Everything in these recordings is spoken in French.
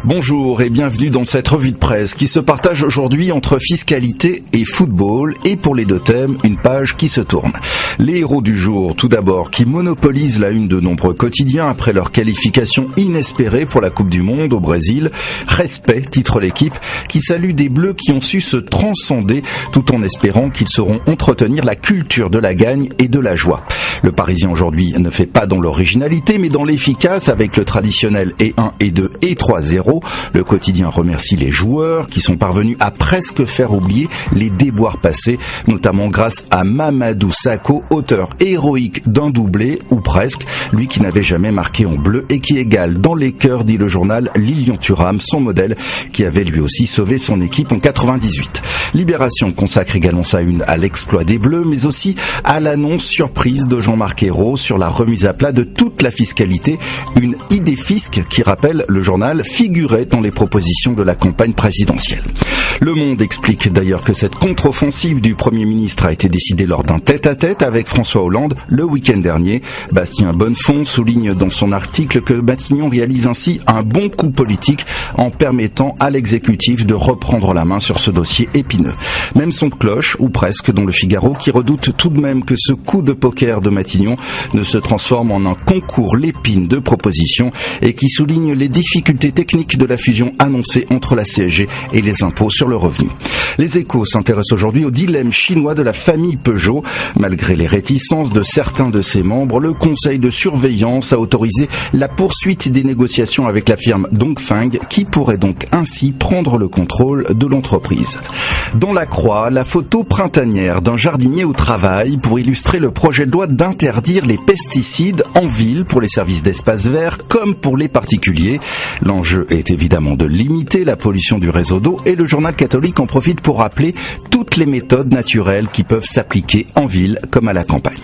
Bonjour et bienvenue dans cette revue de presse qui se partage aujourd'hui entre fiscalité et football, et pour les deux thèmes, une page qui se tourne. Les héros du jour, tout d'abord, qui monopolisent la une de nombreux quotidiens après leur qualification inespérée pour la Coupe du Monde au Brésil. Respect, titre l'équipe, qui salue des Bleus qui ont su se transcender tout en espérant qu'ils sauront entretenir la culture de la gagne et de la joie. Le Parisien aujourd'hui ne fait pas dans l'originalité mais dans l'efficace avec le traditionnel et 1 et 2 et 3-0. Le quotidien remercie les joueurs qui sont parvenus à presque faire oublier les déboires passés, notamment grâce à Mamadou Sakho, auteur héroïque d'un doublé, ou presque, lui qui n'avait jamais marqué en bleu et qui égale dans les cœurs, dit le journal, Lilian Thuram, son modèle, qui avait lui aussi sauvé son équipe en 98. Libération consacre également sa une à l'exploit des Bleus, mais aussi à l'annonce surprise de Jean-Marc Ayrault sur la remise à plat de toute la fiscalité, une idée fisc qui, rappelle le journal, figurait dans les propositions de la campagne présidentielle. Le Monde explique d'ailleurs que cette contre-offensive du Premier ministre a été décidée lors d'un tête-à-tête avec François Hollande le week-end dernier. Bastien Bonnefond souligne dans son article que Matignon réalise ainsi un bon coup politique en permettant à l'exécutif de reprendre la main sur ce dossier épineux. Même son cloche, ou presque, dans le Figaro, qui redoute tout de même que ce coup de poker de Matignon ne se transforme en un concours Lépine de propositions et qui souligne les difficultés techniques de la fusion annoncée entre la CSG et les impôts sur le revenu. Les Échos s'intéressent aujourd'hui au dilemme chinois de la famille Peugeot. Malgré les réticences de certains de ses membres, le conseil de surveillance a autorisé la poursuite des négociations avec la firme Dongfeng, qui pourrait donc ainsi prendre le contrôle de l'entreprise. Dans la Croix, la photo printanière d'un jardinier au travail pour illustrer le projet de loi d'interdire les pesticides en ville pour les services d'espaces verts comme pour les particuliers. L'enjeu est évidemment de limiter la pollution du réseau d'eau, et le journal catholique en profite pour rappeler toutes les méthodes naturelles qui peuvent s'appliquer en ville comme à la campagne.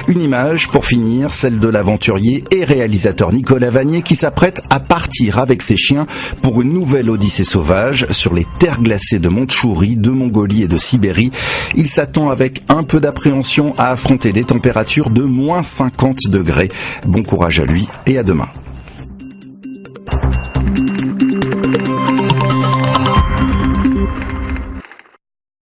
Une image, pour finir, celle de l'aventurier et réalisateur Nicolas Vanier qui s'apprête à partir avec ses chiens pour une nouvelle odyssée sauvage sur les terres glacées de Mandchourie, de Mongolie et de Sibérie. Il s'attend avec un peu d'appréhension à affronter des températures de -50 degrés. Bon courage à lui et à demain.